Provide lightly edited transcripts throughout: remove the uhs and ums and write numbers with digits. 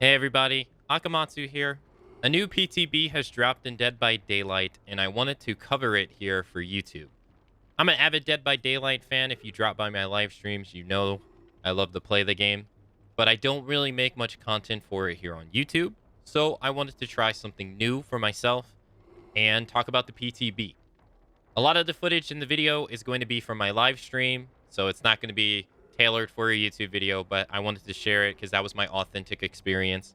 Hey everybody, Akamatzu here. A new PTB has dropped in Dead by Daylight, and I wanted to cover it here for YouTube. I'm an avid Dead by Daylight fan. If you drop by my live streams, you know I love to play the game, but I don't really make much content for it here on YouTube, so I wanted to try something new for myself and talk about the PTB. A lot of the footage in the video is going to be from my live stream, so it's not going to be tailored for a YouTube video, but I wanted to share it because that was my authentic experience.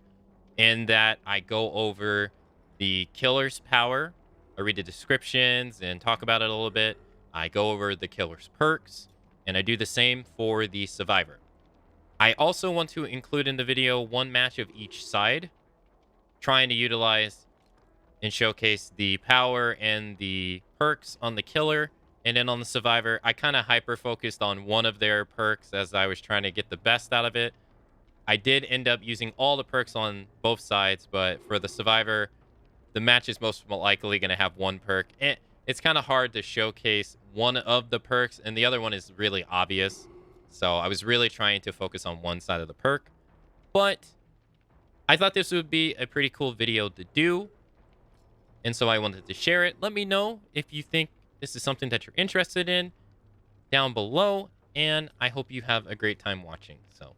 In that, I go over the killer's power, I read the descriptions and talk about it a little bit. I go over the killer's perks, and I do the same for the survivor. I also want to include in the video one match of each side, trying to utilize and showcase the power and the perks on the killer. And then on the survivor, I kind of hyper focused on one of their perks as I was trying to get the best out of it. I did end up using all the perks on both sides, but for the survivor, the match is most likely going to have one perk. It's kind of hard to showcase one of the perks, and the other one is really obvious. So I was really trying to focus on one side of the perk. But I thought this would be a pretty cool video to do, and so I wanted to share it. Let me know if you think this is something that you're interested in down below, and I hope you have a great time watching. So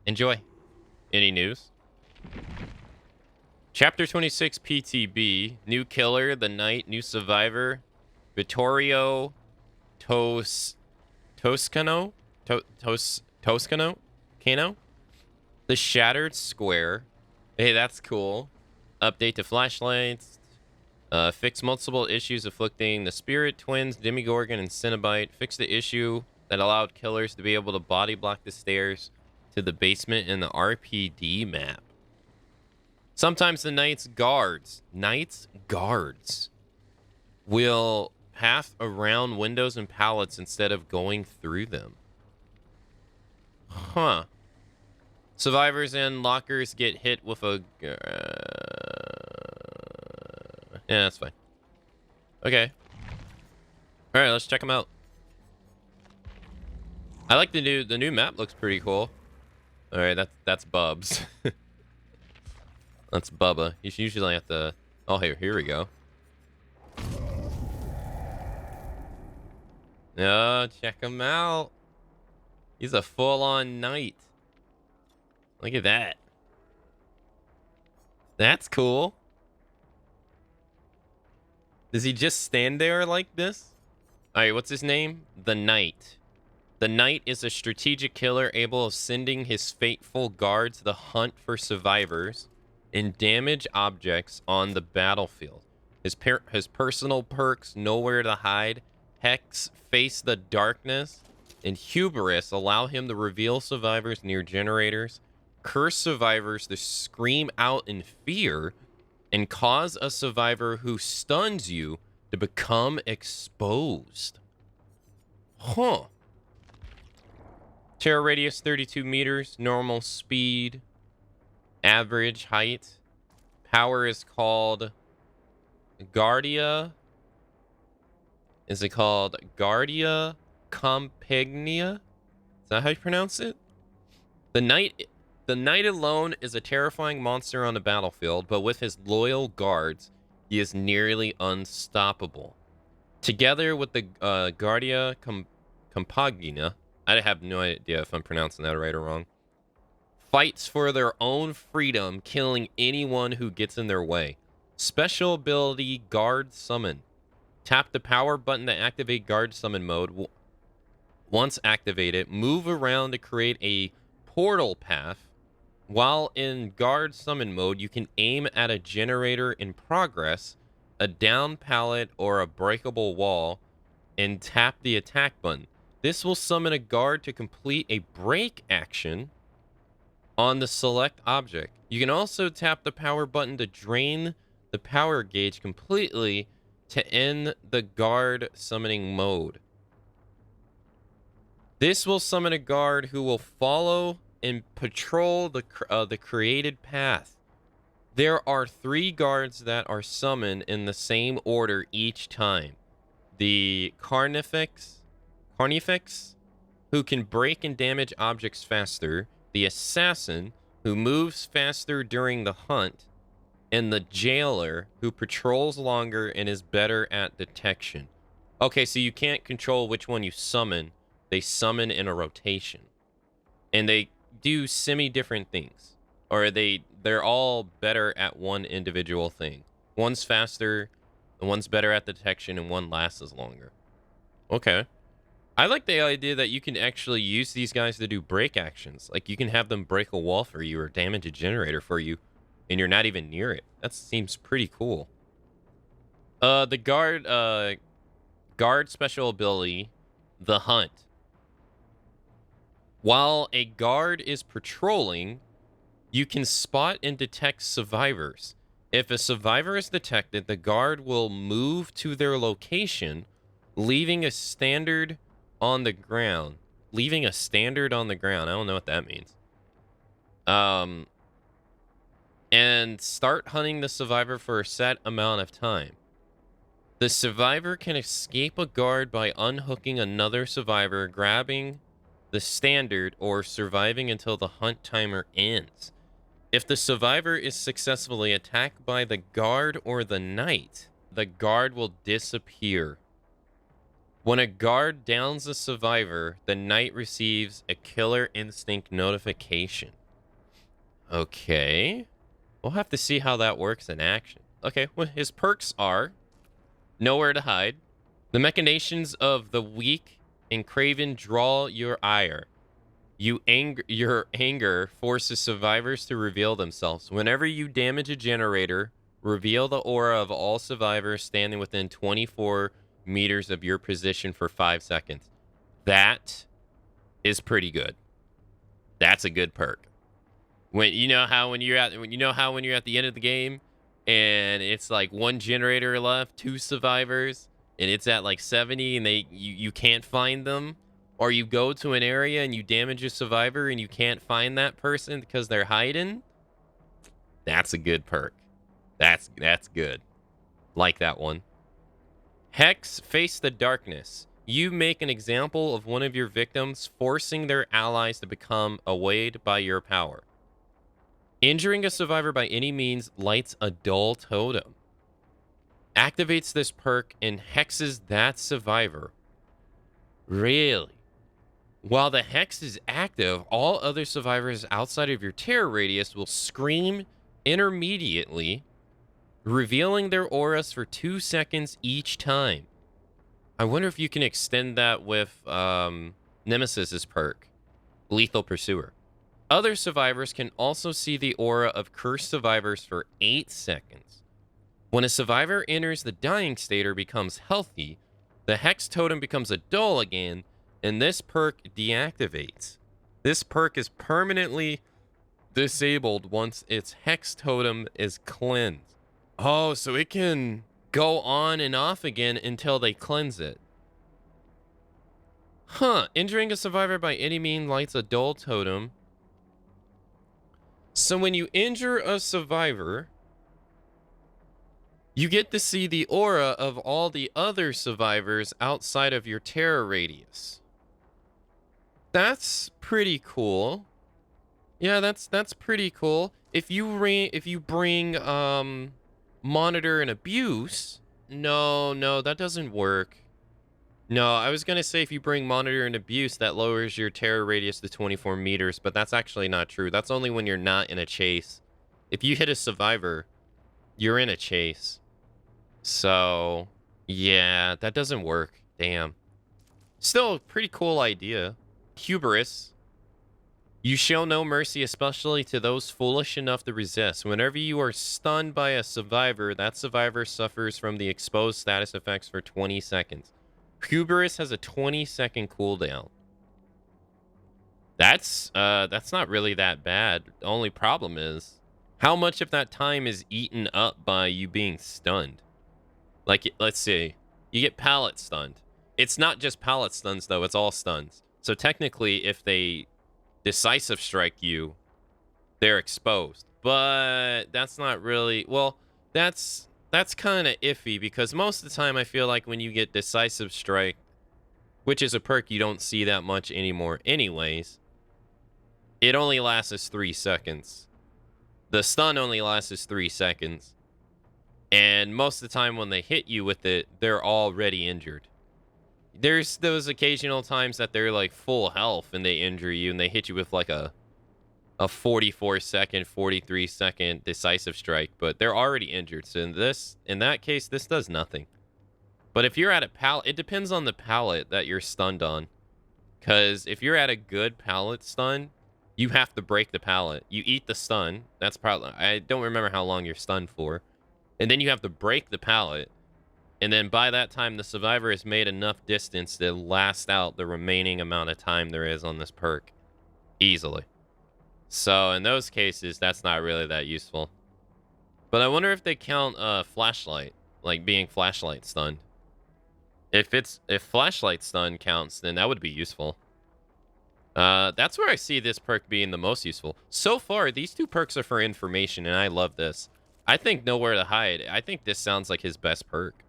enjoy. Any news? Chapter 26 PTB. New killer, the knight, new survivor. Vittorio Toscano? Toscano? Cano? The Shattered Square. Hey, that's cool. Update to flashlights. Fix multiple issues afflicting the Spirit, Twins, Demigorgon, and Cenobite. Fix the issue that allowed killers to be able to body block the stairs to the basement in the RPD map. Sometimes the Knight's guards will path around windows and pallets instead of going through them. Huh. Survivors and lockers get hit with a... yeah, that's fine. Okay. All right, let's check them out. I like the new map. Looks pretty cool. All right, that's Bubs. That's Bubba. You should usually have to... oh, here we go. Oh, check him out. He's a full-on knight. Look at that. That's cool. Does he just stand there like this? All right, what's his name? The Knight. The Knight is a strategic killer able of sending his faithful guards to hunt for survivors and damage objects on the battlefield. His personal perks, Nowhere to Hide, Hex, Face the Darkness, and Hubris allow him to reveal survivors near generators, curse survivors to scream out in fear, and cause a survivor who stuns you to become exposed. Huh. Terror radius 32 meters, normal speed, average height. Power is called Guardia. Is it called Guardia Compagnia? Is that how you pronounce it? The Knight alone is a terrifying monster on the battlefield, but with his loyal guards, he is nearly unstoppable. Together with the Guardia Compagnia, I have no idea if I'm pronouncing that right or wrong, fights for their own freedom, killing anyone who gets in their way. Special ability, Guard Summon. Tap the power button to activate Guard Summon mode. Once activated, move around to create a portal path. While in Guard Summon mode, you can aim at a generator in progress, a down pallet, or a breakable wall, and tap the attack button. This will summon a guard to complete a break action on the select object. You can also tap the power button to drain the power gauge completely to end the guard summoning mode. This will summon a guard who will follow and patrol the created path. There are 3 guards that are summoned in the same order each time. The Carnifex, who can break and damage objects faster. The Assassin, who moves faster during the hunt, and the jailer, who patrols longer and is better at detection. Okay, so you can't control which one you summon. They summon in a rotation. And they do semi-different things. Or they're all better at one individual thing. One's faster, and one's better at detection, and one lasts longer. Okay. I like the idea that you can actually use these guys to do break actions. Like, you can have them break a wall for you or damage a generator for you, and you're not even near it. That seems pretty cool. The guard special ability, the hunt. While a guard is patrolling, you can spot and detect survivors. If a survivor is detected, the guard will move to their location, leaving a standard on the ground. Leaving a standard on the ground. I don't know what that means. And start hunting the survivor for a set amount of time. The survivor can escape a guard by unhooking another survivor, grabbing the standard, or surviving until the hunt timer ends. If the survivor is successfully attacked by the guard or the knight, the guard will disappear. When a guard downs a survivor, the knight receives a killer instinct notification. Okay. We'll have to see how that works in action. Okay, well, his perks are nowhere to hide. The machinations of the weak and craven draw your ire. Your anger forces survivors to reveal themselves. Whenever you damage a generator, reveal the aura of all survivors standing within 24 meters of your position for 5 seconds. That is pretty good. That's a good perk. When when you're at the end of the game and it's like one generator left, 2 survivors, and it's at like 70 and you can't find them, or you go to an area and you damage a survivor and you can't find that person because they're hiding. That's a good perk. That's good. Like that one. Hex, face the darkness. You make an example of one of your victims, forcing their allies to become awed by your power. Injuring a survivor by any means lights a dull totem. Activates this perk and hexes that survivor. Really? While the hex is active, all other survivors outside of your terror radius will scream intermediately, revealing their auras for 2 seconds each time. I wonder if you can extend that with Nemesis's perk, Lethal Pursuer. Other survivors can also see the aura of cursed survivors for 8 seconds. When a survivor enters the dying state or becomes healthy, the hex totem becomes a dull again, and this perk deactivates. This perk is permanently disabled once its hex totem is cleansed. Oh, so it can go on and off again until they cleanse it. Huh. Injuring a survivor by any means lights a dull totem. So when you injure a survivor, you get to see the aura of all the other survivors outside of your terror radius. That's pretty cool. Yeah, that's pretty cool. If you bring monitor and abuse, no, that doesn't work. No, I was gonna say if you bring monitor and abuse, that lowers your terror radius to 24 meters, but that's actually not true. That's only when you're not in a chase. If you hit a survivor, you're in a chase. So, yeah, that doesn't work. Damn. Still a pretty cool idea. Hubris. You show no mercy, especially to those foolish enough to resist. Whenever you are stunned by a survivor, that survivor suffers from the exposed status effects for 20 seconds. Hubris has a 20-second cooldown. That's not really that bad. The only problem is how much of that time is eaten up by you being stunned. Like, let's see. You get pallet stunned. It's not just pallet stuns, though. It's all stuns. So technically, if they decisive strike you, they're exposed. But that's not really... Well, that's kind of iffy, because most of the time I feel like when you get decisive strike, which is a perk you don't see that much anymore anyways, It only lasts 3 seconds. The stun only lasts 3 seconds. And most of the time when they hit you with it, they're already injured. There's those occasional times that they're like full health and they injure you and they hit you with like a 44-second, 43-second decisive strike, but they're already injured. So in that case, this does nothing. But if you're at a pallet, it depends on the pallet that you're stunned on. Because if you're at a good pallet stun, you have to break the pallet. You eat the stun. That's probably, I don't remember how long you're stunned for. And then you have to break the pallet. And then by that time, the survivor has made enough distance to last out the remaining amount of time there is on this perk. Easily. So in those cases, that's not really that useful. But I wonder if they count flashlight, like being flashlight stunned. If flashlight stun counts, then that would be useful. That's where I see this perk being the most useful. So far, these two perks are for information, and I love this. I think Nowhere to Hide. I think this sounds like his best perk.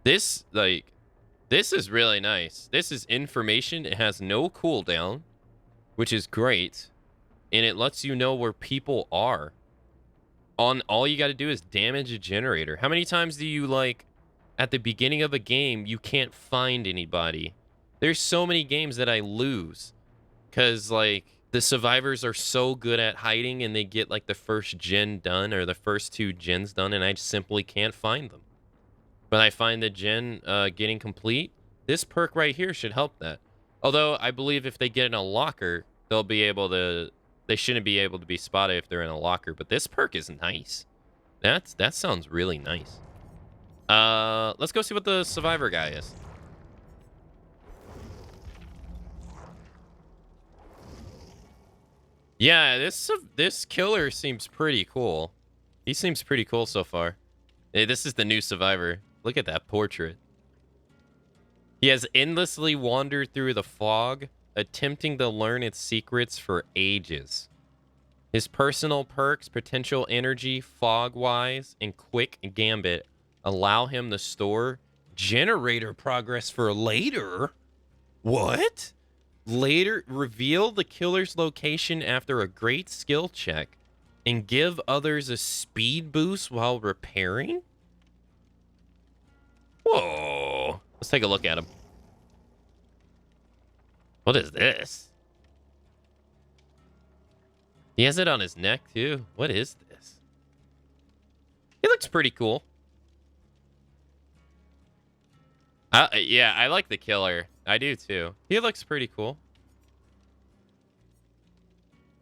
This is really nice. This is information. It has no cooldown, which is great. And it lets you know where people are. All you got to do is damage a generator. How many times do you, like, at the beginning of a game, you can't find anybody? There's so many games that I lose. Because, like, the survivors are so good at hiding and they get, like, the first gen done or the first 2 gens done and I just simply can't find them. But I find the gen getting complete. This perk right here should help that. Although, I believe if they get in a locker, they'll be able to... They shouldn't be able to be spotted if they're in a locker. But this perk is nice. That sounds really nice. Let's go see what the survivor guy is. Yeah, this killer seems pretty cool. He seems pretty cool so far. Hey, this is the new survivor. Look at that portrait. He has endlessly wandered through the fog, attempting to learn its secrets for ages. His personal perks, potential energy, fog-wise, and quick gambit allow him to store generator progress for later. What? Later, reveal the killer's location after a great skill check and give others a speed boost while repairing? Whoa. Let's take a look at him. What is this? He has it on his neck, too. What is this? He looks pretty cool. Yeah, I like the killer. I do, too. He looks pretty cool.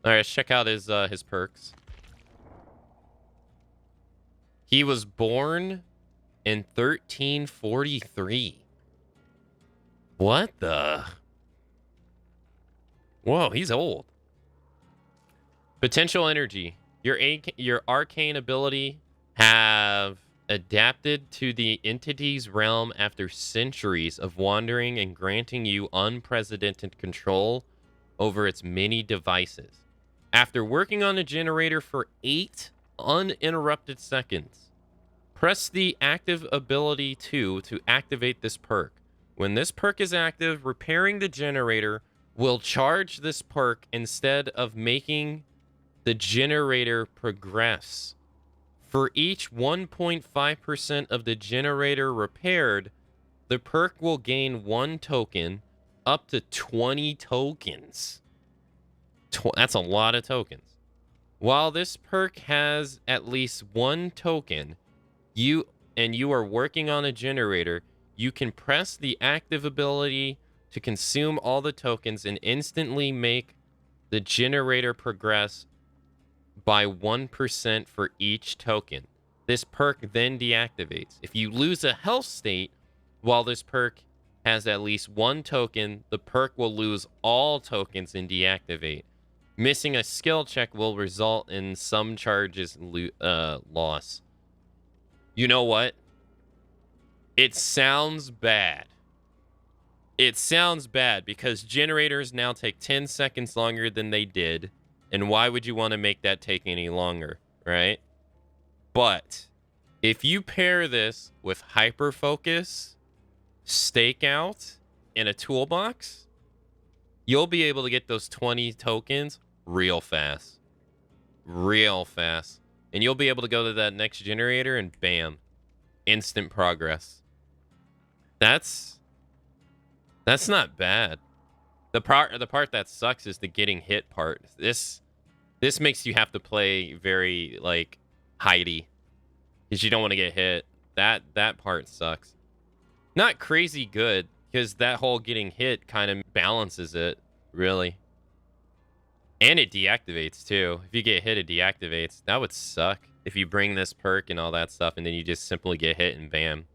All right, let's check out his perks. He was born in 1343. What the... Whoa, he's old. Potential energy. Your arcane ability have adapted to the entity's realm after centuries of wandering and granting you unprecedented control over its many devices. After working on a generator for 8 uninterrupted seconds, press the active ability 2 to activate this perk. When this perk is active, repairing the generator will charge this perk instead of making the generator progress. For each 1.5% of the generator repaired, the perk will gain 1 token, up to 20 tokens. That's a lot of tokens. While this perk has at least 1 token, you are working on a generator, you can press the active ability to consume all the tokens and instantly make the generator progress by 1% for each token. This perk then deactivates. If you lose a health state while this perk has at least 1 token, the perk will lose all tokens and deactivate. Missing a skill check will result in some charges loss. You know what? It sounds bad. It sounds bad because generators now take 10 seconds longer than they did. And why would you want to make that take any longer, right? But if you pair this with hyper focus, stakeout, and a toolbox, you'll be able to get those 20 tokens real fast. Real fast. And you'll be able to go to that next generator and bam. Instant progress. That's not bad. The part that sucks is the getting hit part. This makes you have to play very like hidey. Because you don't want to get hit. That part sucks. Not crazy good, because that whole getting hit kind of balances it, really. And it deactivates, too. If you get hit, it deactivates. That would suck if you bring this perk and all that stuff, and then you just simply get hit and bam.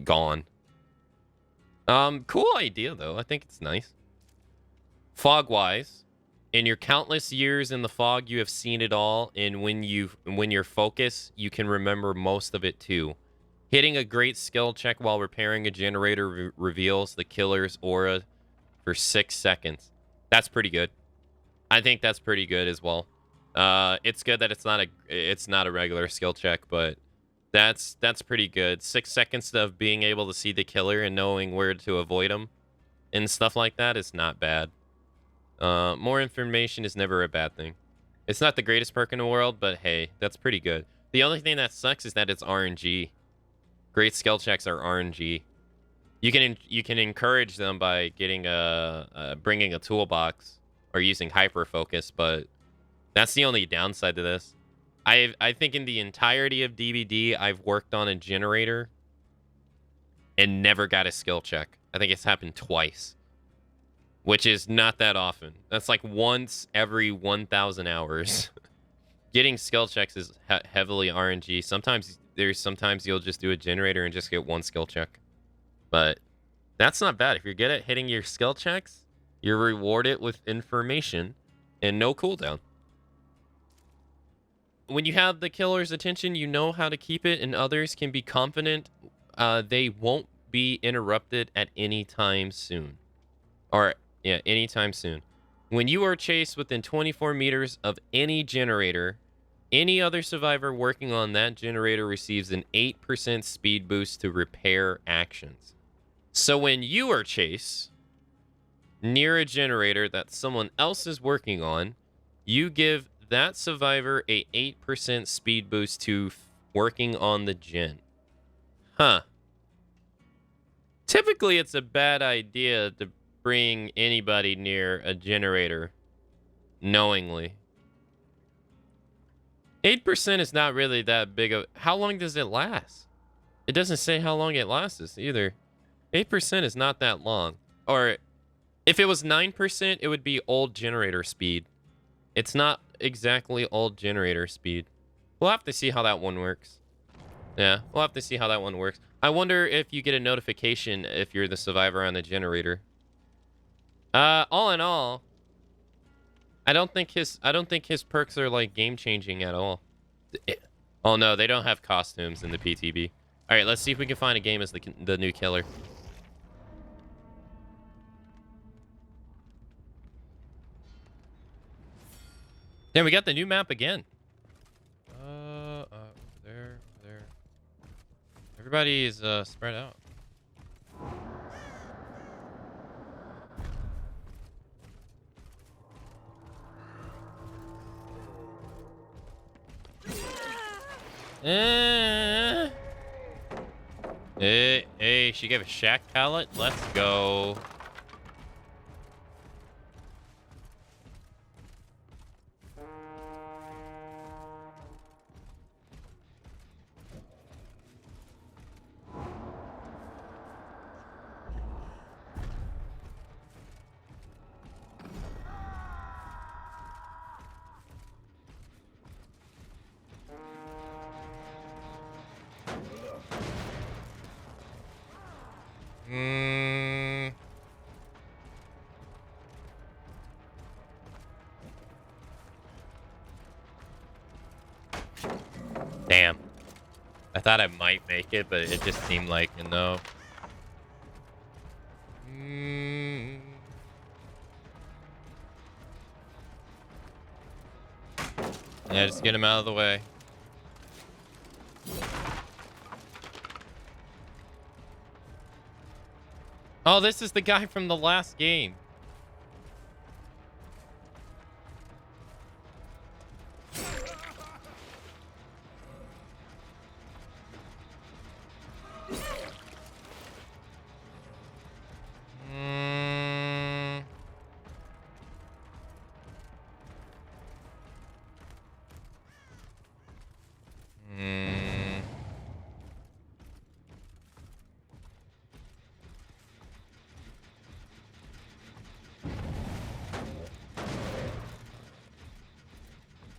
Gone. Cool idea, though. I think it's nice. Fog-wise, in your countless years in the fog, you have seen it all, and when you're focused, you can remember most of it, too. Hitting a great skill check while repairing a generator reveals the killer's aura for 6 seconds. That's pretty good. I think that's pretty good as well. It's good that it's not a regular skill check, but that's pretty good. 6 seconds of being able to see the killer and knowing where to avoid them and stuff like that is not bad. More information is never a bad thing. It's not the greatest perk in the world, but hey, that's pretty good. The only thing that sucks is that it's RNG. Great skill checks are RNG. You can encourage them by getting bringing a toolbox or using hyper focus, but that's the only downside to this. I think in the entirety of DBD, I've worked on a generator and never got a skill check. I think it's happened twice, which is not that often. That's like once every 1,000 hours. Getting skill checks is heavily RNG. Sometimes you'll just do a generator and just get one skill check. But that's not bad. If you're good at hitting your skill checks, you're rewarded with information and no cooldown. When you have the killer's attention, you know how to keep it, and others can be confident they won't be interrupted at any time soon. Anytime soon. When you are chased within 24 meters of any generator, any other survivor working on that generator receives an 8% speed boost to repair actions. So when you are chased near a generator that someone else is working on, you give that survivor a 8% speed boost to working on the gen. Huh. Typically, it's a bad idea to bring anybody near a generator knowingly. 8% is not really that big of... How long does it last? It doesn't say how long it lasts either. 8% is not that long. Or if it was 9%, it would be old generator speed. It's not exactly old generator speed. We'll have to see how that one works. Yeah, we'll have to see how that one works. I wonder if you get a notification if you're the survivor on the generator. All in all, I don't think his perks are like game changing at all. Oh no, they don't have costumes in the PTB. All right, let's see if we can find a game as the new killer. Then we got the new map again. There. Everybody's spread out. Hey, she gave a shack pallet. Let's go. Damn. I thought I might make it, but it just seemed like, no. Yeah, just get him out of the way. Oh, this is the guy from the last game.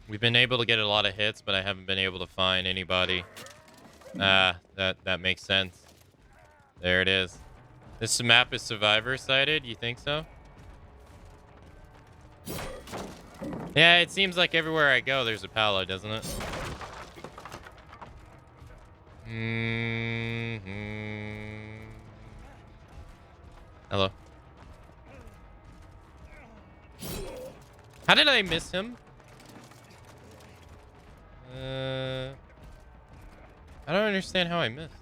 We've been able to get a lot of hits, but I haven't been able to find anybody. Ah, that makes sense. There it is. This map is survivor-sided? You think so? Yeah, it seems like everywhere I go, there's a palo, doesn't it? Hello. How did I miss him? I don't understand how I missed.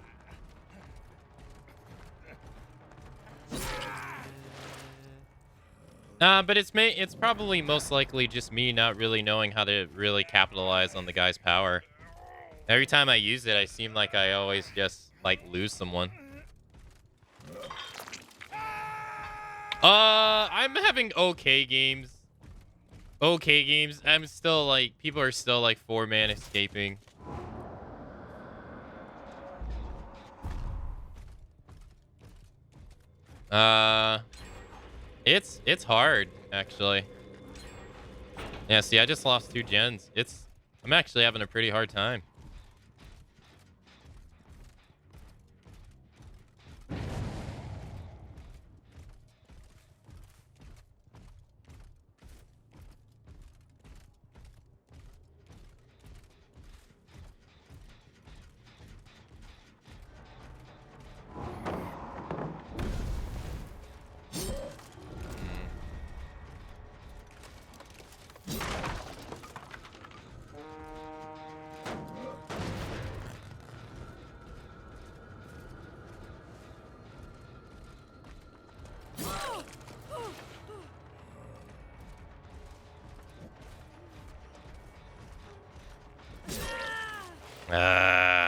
But it's probably most likely just me not really knowing how to really capitalize on the guy's power. Every time I use it, I seem like I always just like lose someone. I'm having okay games. Okay games. I'm still like, people are still like 4-man escaping. It's hard actually. Yeah, see, I just lost 2 gens. I'm actually having a pretty hard time.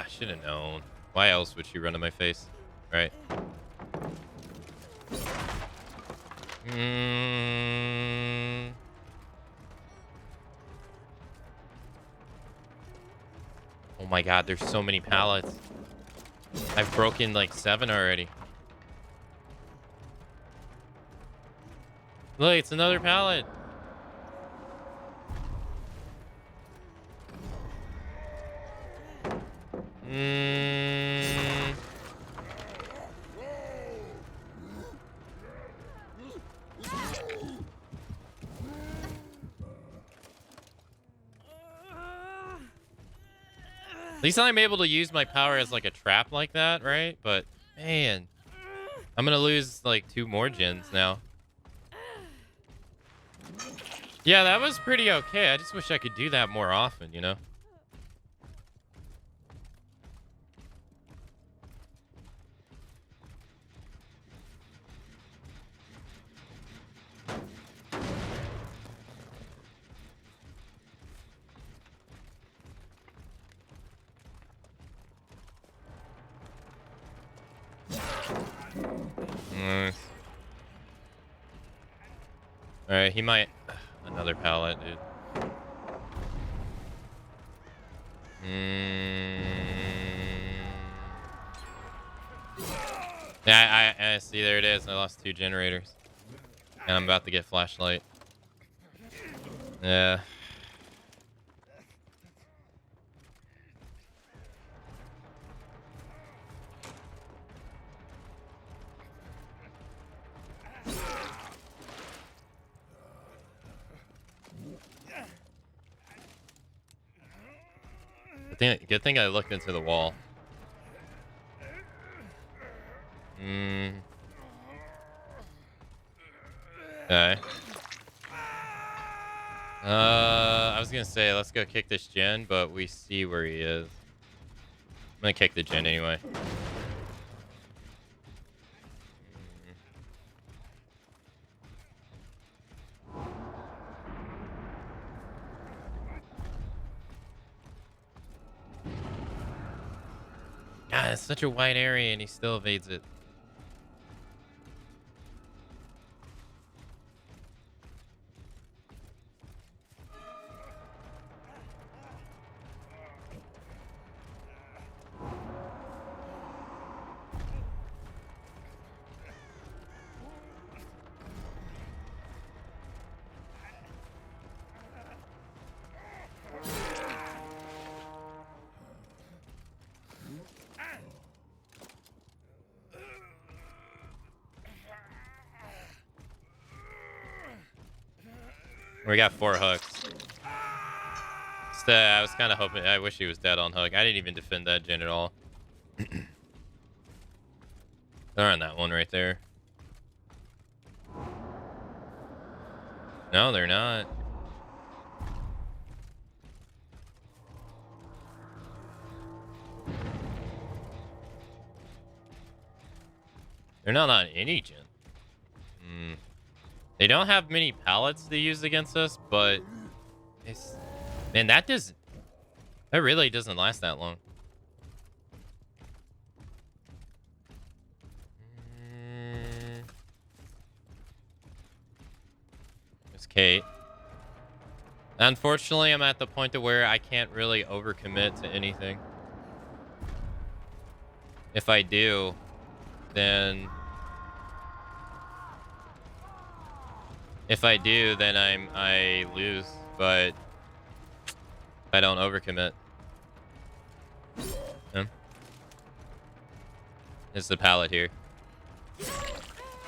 Should have known. Why else would she run to my face? Right. Oh my god, there's so many pallets. I've broken like 7 already. Look, it's another pallet. At least I'm able to use my power as like a trap like that, right? But man, I'm gonna lose like 2 more gens now. Yeah, that was pretty okay. I just wish I could do that more often, you know? Nice. Alright, he might... Another pallet, dude. Yeah, I see, there it is. I lost 2 generators. And I'm about to get flashlight. Yeah. Good thing I looked into the wall. Okay. I was gonna say, let's go kick this gen, but we see where he is. I'm gonna kick the gen anyway. God, it's such a wide area and he still evades it. We got 4 hooks. I was kind of hoping. I wish he was dead on hook. I didn't even defend that gen at all. They're on that one right there. No, they're not. They're not on any gen. They don't have many pallets to use against us, but it's, man, that really doesn't last that long. It's Kate. Unfortunately, I'm at the point to where I can't really overcommit to anything. If I do, then I lose, but if I don't overcommit. It's the pallet here.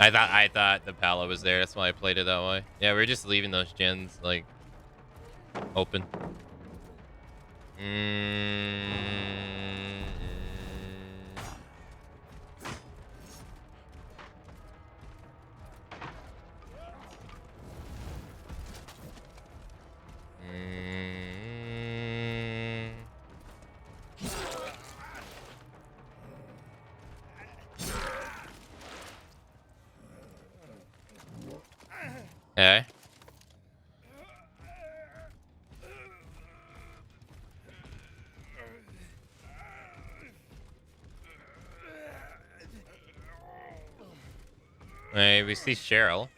I thought the pallet was there. That's why I played it that way. Yeah, we're just leaving those gens like open. Okay. Hey, we see Cheryl.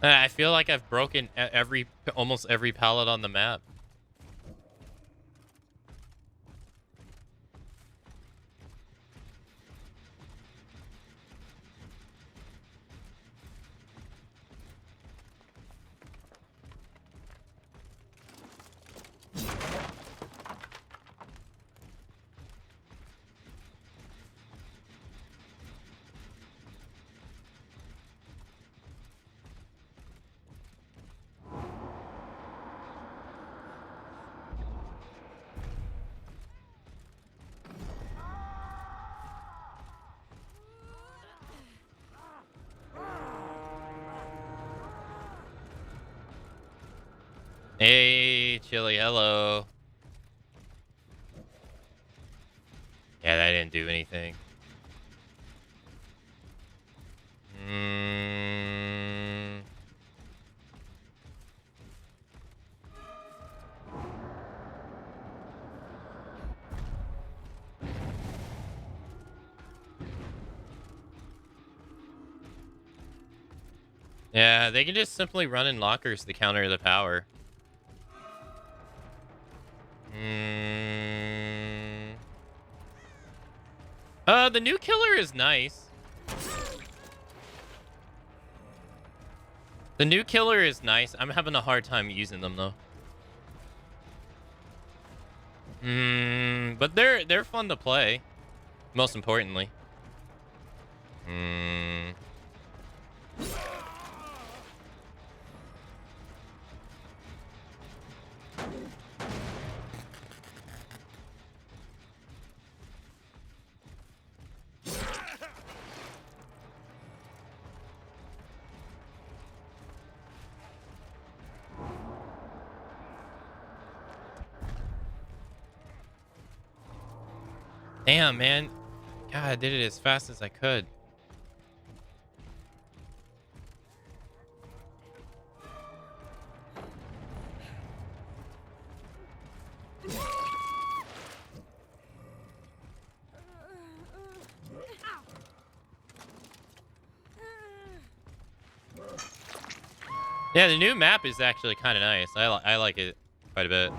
I feel like I've broken almost every pallet on the map. Hey, Chili, hello. Yeah, that didn't do anything. Yeah, they can just simply run in lockers to counter the power. The new killer is nice. The new killer is nice. I'm having a hard time using them though. But they're fun to play. Most importantly. Damn, man. God, I did it as fast as I could. Yeah, the new map is actually kind of nice. I like it quite a bit.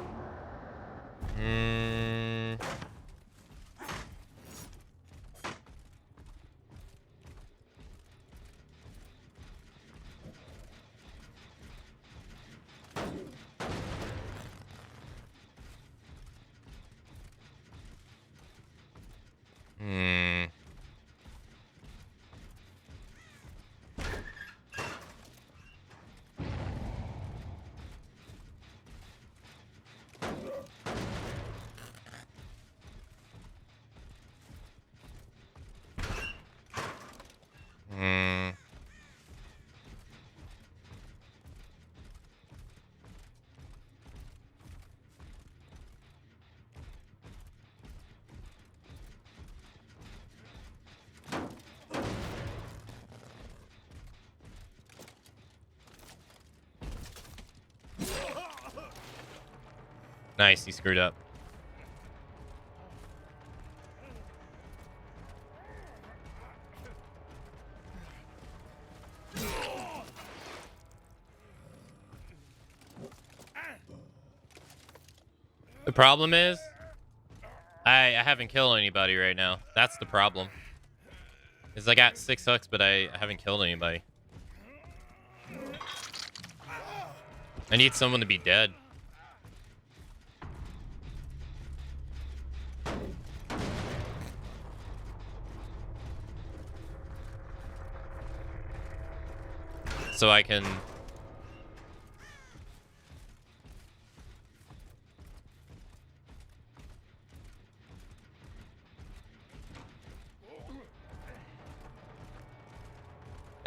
Nice, he screwed up. The problem is, I haven't killed anybody right now. That's the problem. Is I got 6 hooks, but I haven't killed anybody. I need someone to be dead. So I can...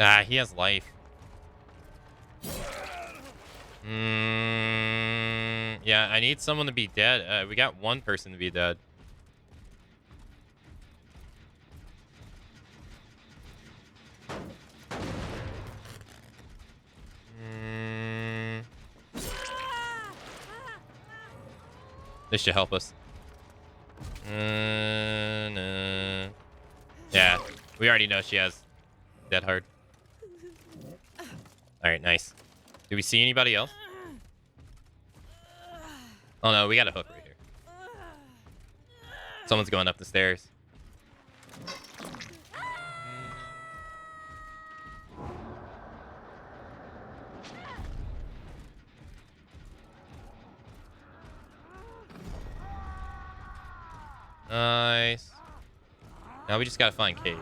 Ah, he has life. Yeah, I need someone to be dead. We got one person to be dead. This should help us. No. Yeah, we already know she has dead hard. All right, nice. Do we see anybody else? Oh no, we got a hook right here. Someone's going up the stairs. Nice. Now we just gotta find Kate.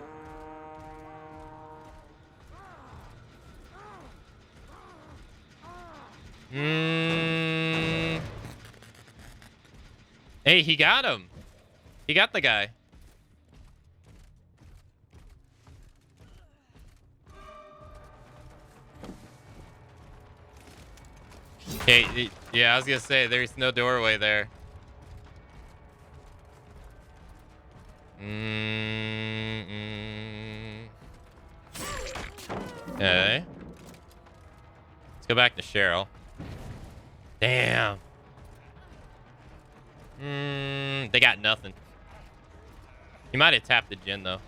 Hey, he got him. He got the guy. Hey, yeah, I was gonna say, there's no doorway there. Okay. Let's go back to Cheryl. Damn. They got nothing. He might have tapped the gen though.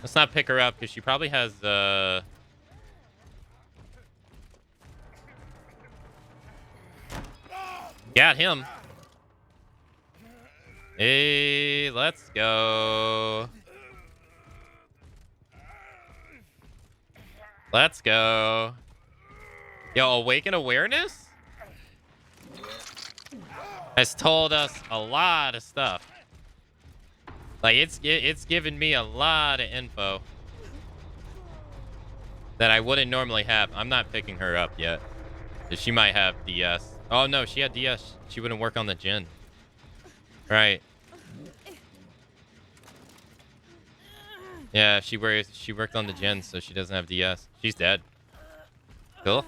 Let's not pick her up because she probably has got him. Hey, let's go. Let's go. Yo, Awaken Awareness has told us a lot of stuff. Like, it's given me a lot of info that I wouldn't normally have. I'm not picking her up yet. She might have DS. Oh, no, she had DS. She wouldn't work on the gen. Right. Yeah, she worked on the gen, so she doesn't have DS. She's dead. Cool.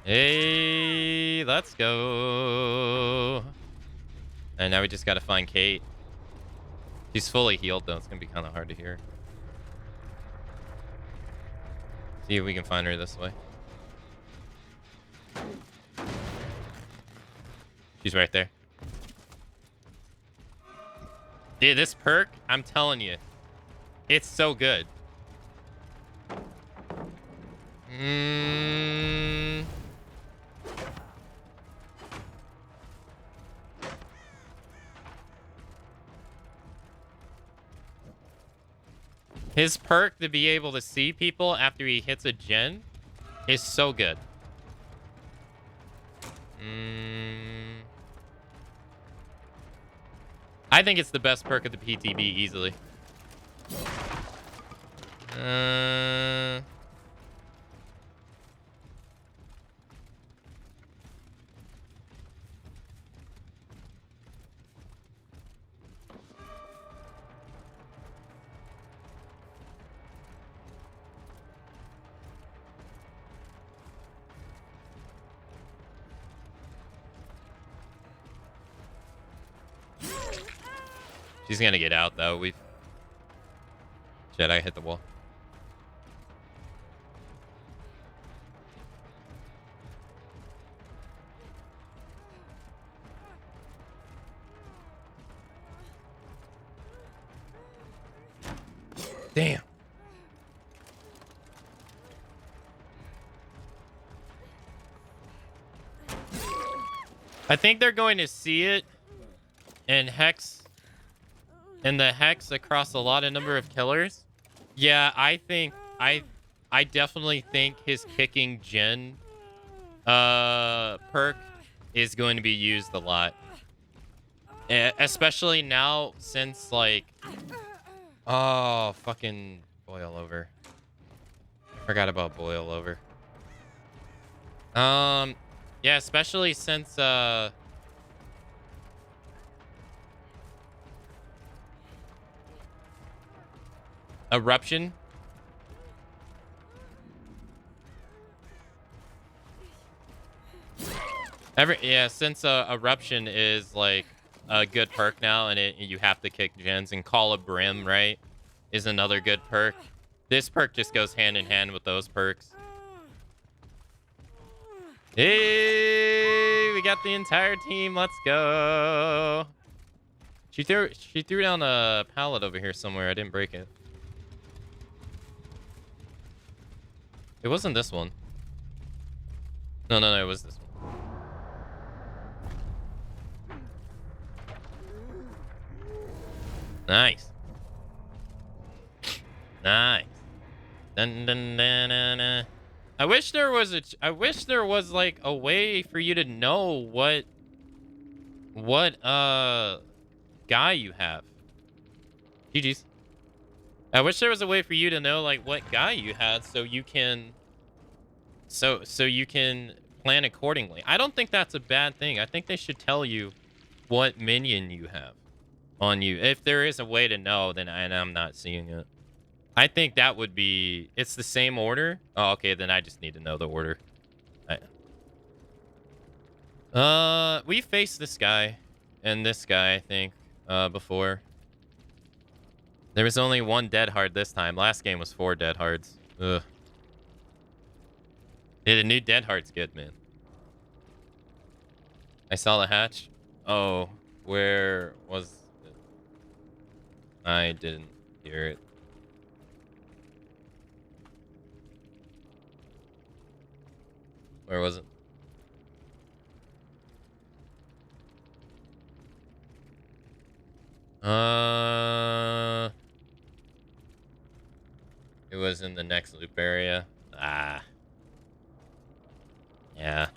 Hey, let's go. And now we just gotta find Kate. She's fully healed, though. It's gonna be kind of hard to hear. See if we can find her this way. She's right there. Dude, this perk, I'm telling you, it's so good. His perk to be able to see people after he hits a gen is so good. I think it's the best perk of the PTB easily. She's gonna get out though. Shit, I hit the wall. Damn. I think they're going to see it and hex. And the hex across a lot of number of killers. Yeah, I think I definitely think his kicking gen perk is going to be used a lot. Especially now since like fucking boil over. I forgot about boil over. Yeah, especially since Eruption. Since Eruption is like a good perk now, and you have to kick gens, and Call of Brim, right, is another good perk. This perk just goes hand in hand with those perks. Hey, we got the entire team. Let's go. She threw down a pallet over here somewhere. I didn't break it. It wasn't this one. No, it was this one. Nice. Nice. Dun, dun, dun, dun, dun. I wish there was like a way for you to know what guy you have. GG's. I wish there was a way for you to know like what guy you had so you can plan accordingly. I don't think that's a bad thing. I think they should tell you what minion you have on you. If there is a way to know, then I'm not seeing it. I think that would be... It's the same order? Oh, okay, then I just need to know the order. We faced this guy and this guy, I think, before. There was only one dead hard this time. Last game was 4 dead hards. Ugh. Yeah, the new dead hard's good, man. I saw the hatch. Oh, where was it? I didn't. hear it. Where was it? It was in the next loop area. Ah. Yeah.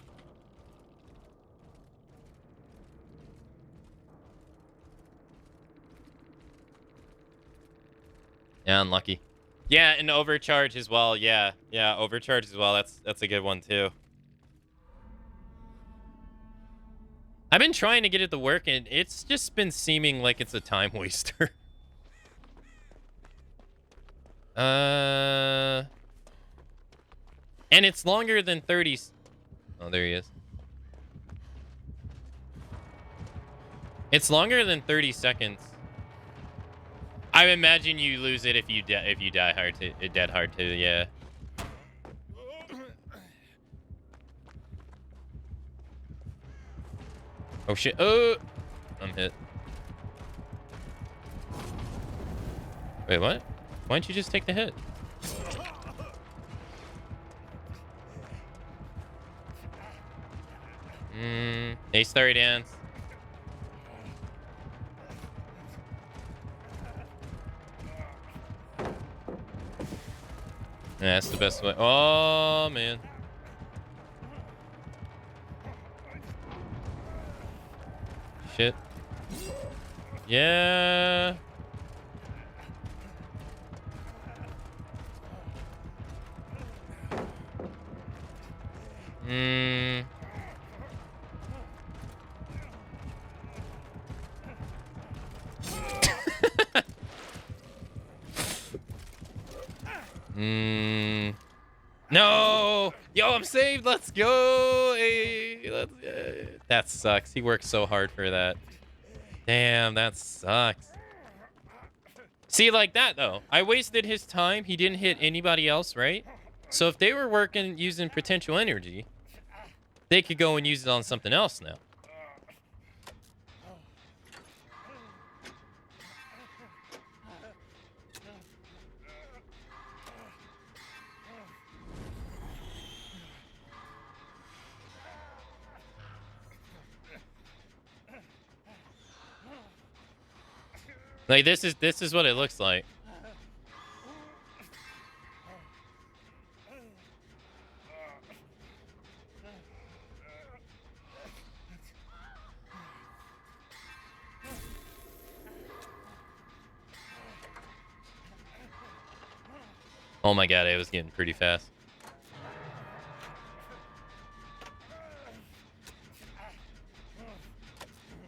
Yeah, unlucky. Yeah, and overcharge as well. Yeah, overcharge as well. That's a good one too. I've been trying to get it to work, and it's just been seeming like it's a time waster. And it's longer than 30. Oh, there he is. It's longer than 30 seconds. I imagine you lose it if you die hard to dead hard too. Yeah. Oh shit! Oh, I'm hit. Wait, what? Why don't you just take the hit? They started dance. Yeah, that's the best way. Oh man. Shit. Yeah. No! Yo, I'm saved. Let's go. Hey, that sucks. He worked so hard for that. Damn, that sucks. See, like that, though. I wasted his time. He didn't hit anybody else, right? So if they were working using potential energy, they could go and use it on something else now. Like, this is what it looks like. Oh my god, it was getting pretty fast.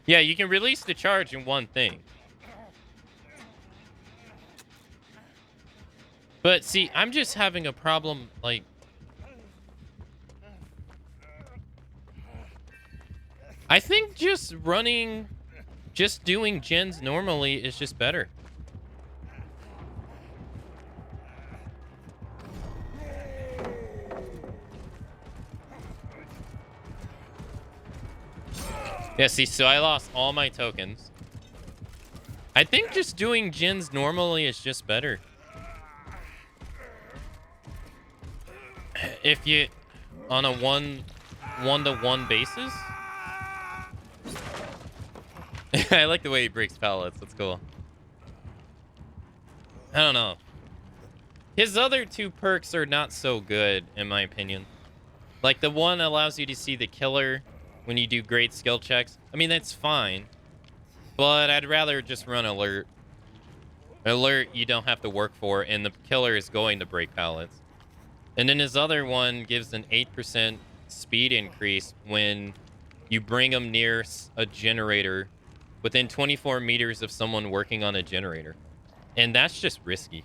Yeah, you can release the charge in one thing. But see, I'm just having a problem, like... I think just doing gens normally is just better. Yeah, see, so I lost all my tokens. I think just doing gens normally is just better. If you... on a one-to-one basis? I like the way he breaks pallets. That's cool. I don't know. His other two perks are not so good, in my opinion. Like, the one allows you to see the killer when you do great skill checks. I mean, that's fine. But I'd rather just run alert. Alert you don't have to work for, and the killer is going to break pallets. And then his other one gives an 8% speed increase when you bring them near a generator within 24 meters of someone working on a generator. And that's just risky.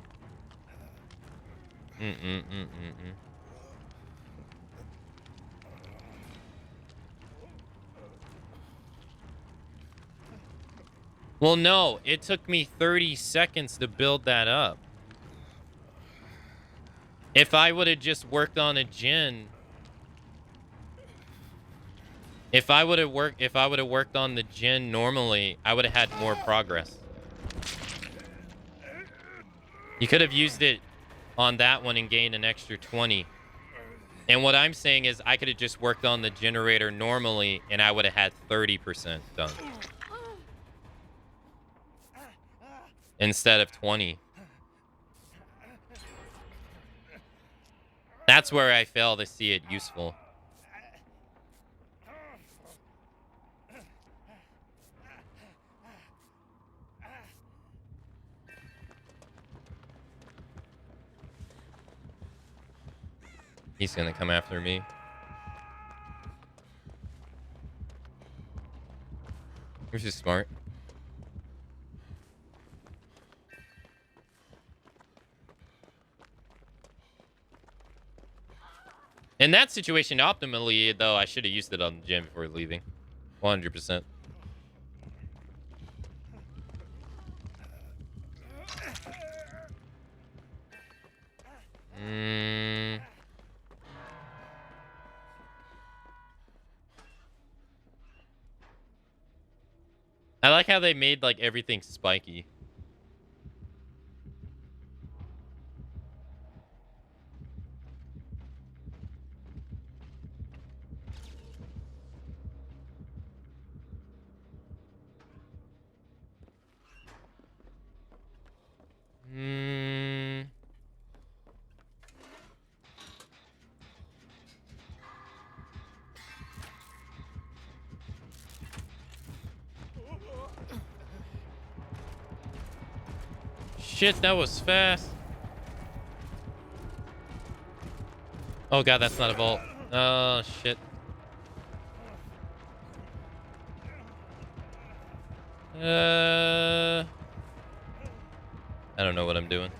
Well, no, it took me 30 seconds to build that up. If I would have just worked on a gen, if I would have worked on the gen normally, I would have had more progress. You could have used it on that one and gained an extra 20. And what I'm saying is I could have just worked on the generator normally and I would have had 30% done. Instead of 20. That's where I fail to see it useful. He's gonna come after me. Which is smart. In that situation, optimally, though, I should have used it on the gym before leaving. 100%. I like how they made, like, everything spiky. Shit, that was fast. Oh god, that's not a vault. Oh shit. I don't know what I'm doing.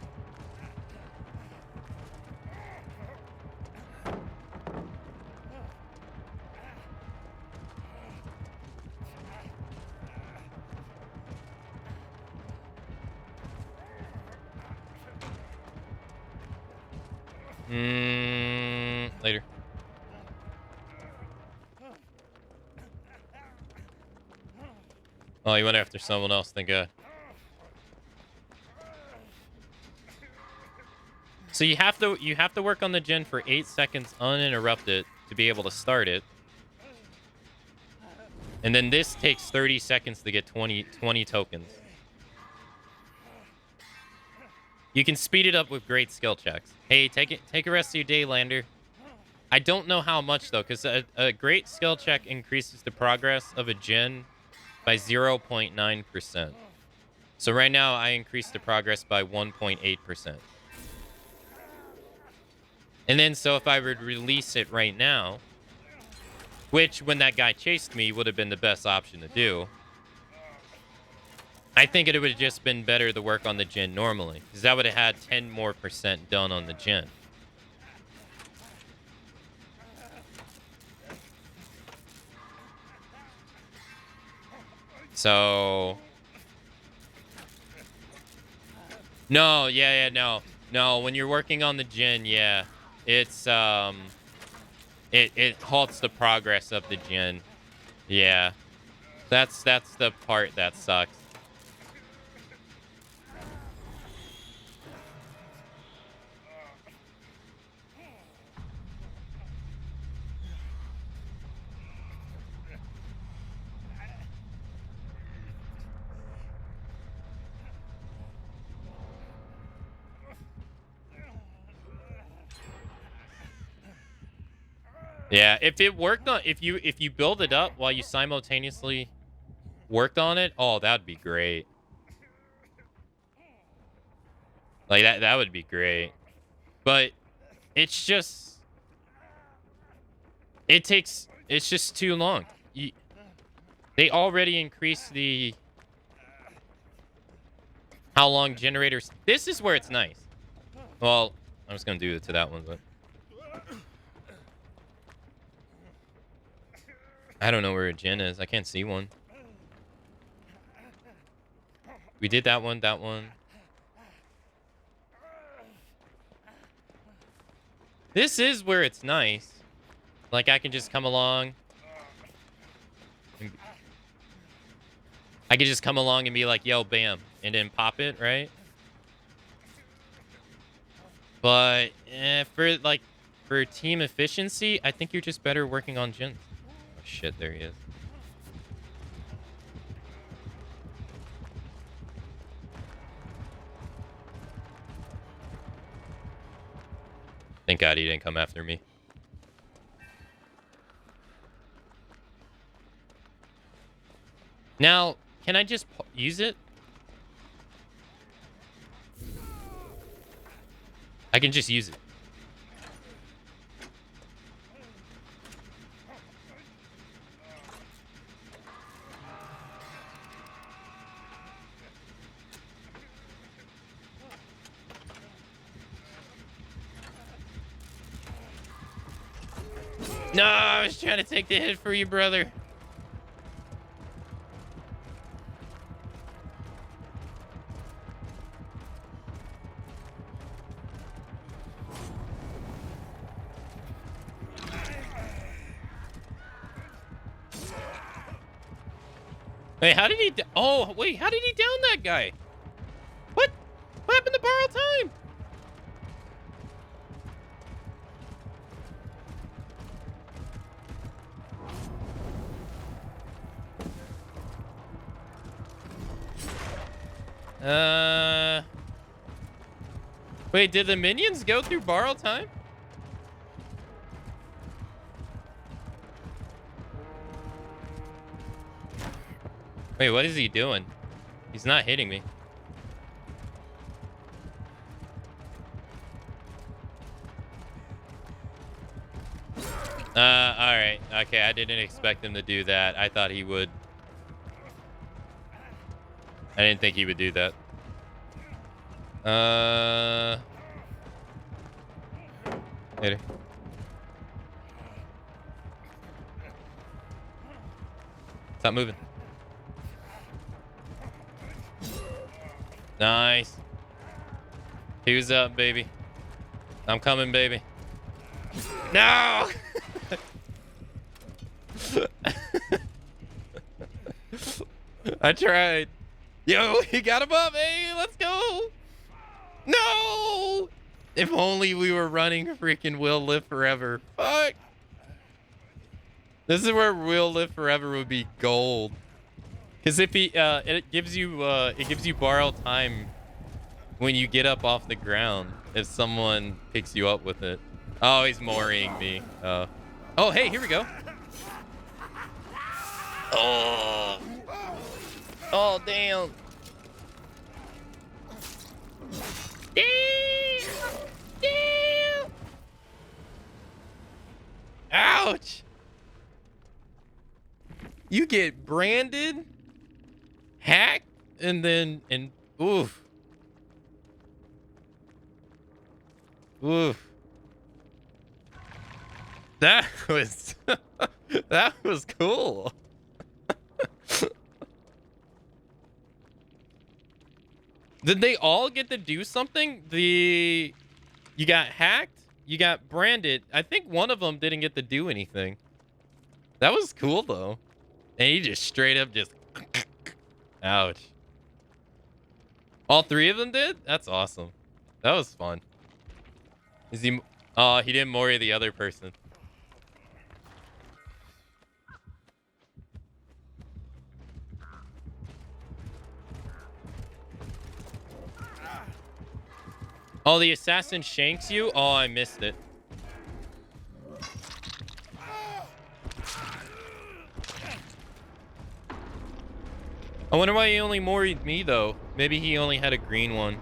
Later. Oh, he went after someone else, thank God. So you have to work on the gen for 8 seconds uninterrupted to be able to start it. And then this takes 30 seconds to get 20 tokens. You can speed it up with great skill checks. Hey, take a rest of your day, Lander. I don't know how much though, because a great skill check increases the progress of a gen by 0.9%. So right now I increased the progress by 1.8%. And then so if I would release it right now, which when that guy chased me would have been the best option to do, I think it would have just been better to work on the gen normally, because that would have had 10% more done on the gen. So no, no. When you're working on the gen, yeah, it's it halts the progress of the gen. Yeah, that's the part that sucks. Yeah, if it worked on, if you build it up while you simultaneously worked on it, oh, that'd be great. Like that would be great. But it's just it's just too long. They already increased the how long generators. This is where it's nice. Well, I'm just gonna do it to that one, but I don't know where a gen is. I can't see one. We did that one, that one. This is where it's nice. Like, I can just come along. I can just come along and be like, yo, bam. And then pop it, right? But for team efficiency, I think you're just better working on gens. Oh shit, there he is. Thank God he didn't come after me. Now, can I just use it? I can just use it. No, I was trying to take the hit for you, brother. Wait, how did he... Oh, wait, how did he down that guy? What? What happened to borrow time? Wait, did the minions go through borrow time? Wait, what is he doing? He's not hitting me. Alright. Okay, I didn't expect him to do that. I thought he would. I didn't think he would do that. Later. Stop moving. Nice. Who's up, baby? I'm coming, baby. No! I tried. Yo, he got him up. Hey, let's go. No! If only we were running freaking Will Live Forever. Fuck. This is where Will Live Forever would be gold. Because if he, it gives you borrow time when you get up off the ground if someone picks you up with it. Oh, he's Moriing me. Oh, hey, here we go. Oh. Oh, damn. Damn. Damn. Ouch. You get branded, hacked, and oof. Oof. That was that was cool. Did they all get to do something? You got hacked, you got branded. I think one of them didn't get to do anything. That was cool though. And he just straight up just ouch. All three of them did? That's awesome. That was fun. Is he oh, he didn't Mori the other person. Oh, the assassin shanks you? Oh, I missed it. I wonder why he only Mori'd me, though. Maybe he only had a green one.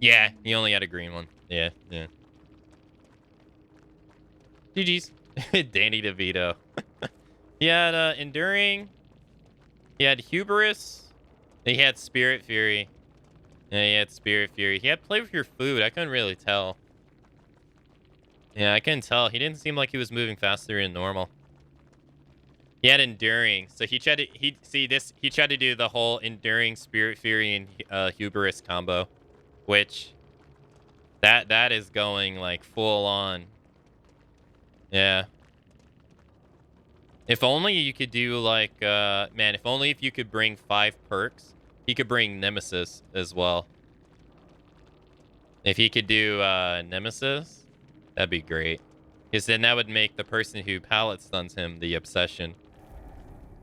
Yeah, he only had a green one. Yeah, yeah. GG's. Danny DeVito. He had Enduring. He had Hubris. He had Spirit Fury. Yeah, he had Spirit Fury. He had Play With Your Food. I couldn't really tell. Yeah, I couldn't tell. He didn't seem like he was moving faster than normal. He had enduring, so he tried to he tried to do the whole enduring, spirit fury, and hubris combo, which that is going like full on. Yeah. If only you could do like man, if only if you could bring 5 perks, he could bring Nemesis as well. If he could do Nemesis, that'd be great. Because then that would make the person who pallet stuns him the obsession.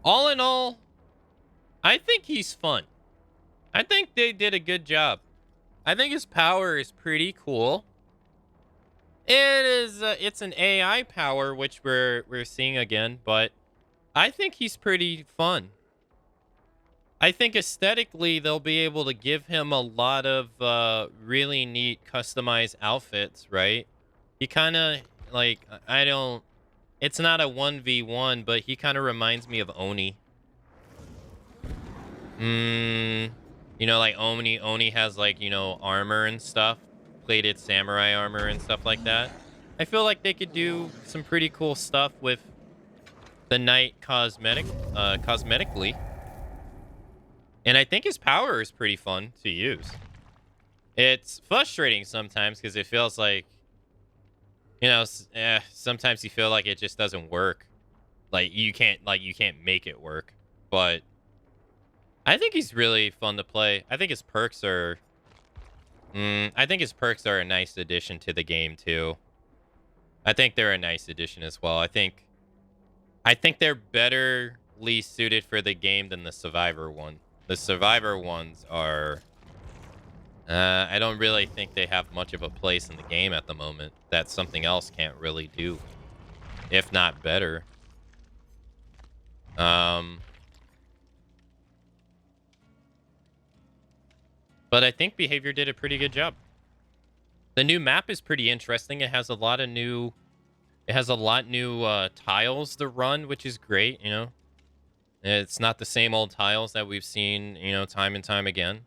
All in all, I think he's fun. I think they did a good job. I think his power is pretty cool. It is it's an AI power, which we're seeing again, but I think he's pretty fun. I think aesthetically they'll be able to give him a lot of really neat customized outfits, right? He kind of like I don't it's not a 1v1, but he kind of reminds me of Oni. You know, like Oni has like, you know, armor and stuff, plated samurai armor and stuff like that. I feel like they could do some pretty cool stuff with the Knight cosmetically. And I think his power is pretty fun to use. It's frustrating sometimes because it feels like, you know, sometimes you feel like it just doesn't work. Like you can't make it work. But I think he's really fun to play. I think his perks are a nice addition to the game too. I think they're a nice addition as well. I think they're betterly suited for the game than the Survivor one. The Survivor ones are I don't really think they have much of a place in the game at the moment that something else can't really do, if not better. But I think Behavior did a pretty good job. The new map is pretty interesting. It has a lot new tiles to run, which is great, you know. It's not the same old tiles that we've seen, you know, time and time again.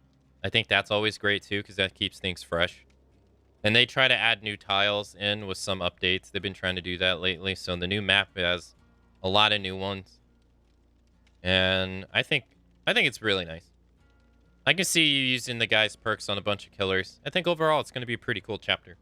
I think that's always great too, because that keeps things fresh. And they try to add new tiles in with some updates. They've been trying to do that lately. So the new map has a lot of new ones. And I think it's really nice. I can see you using the guy's perks on a bunch of killers. I think overall it's going to be a pretty cool chapter.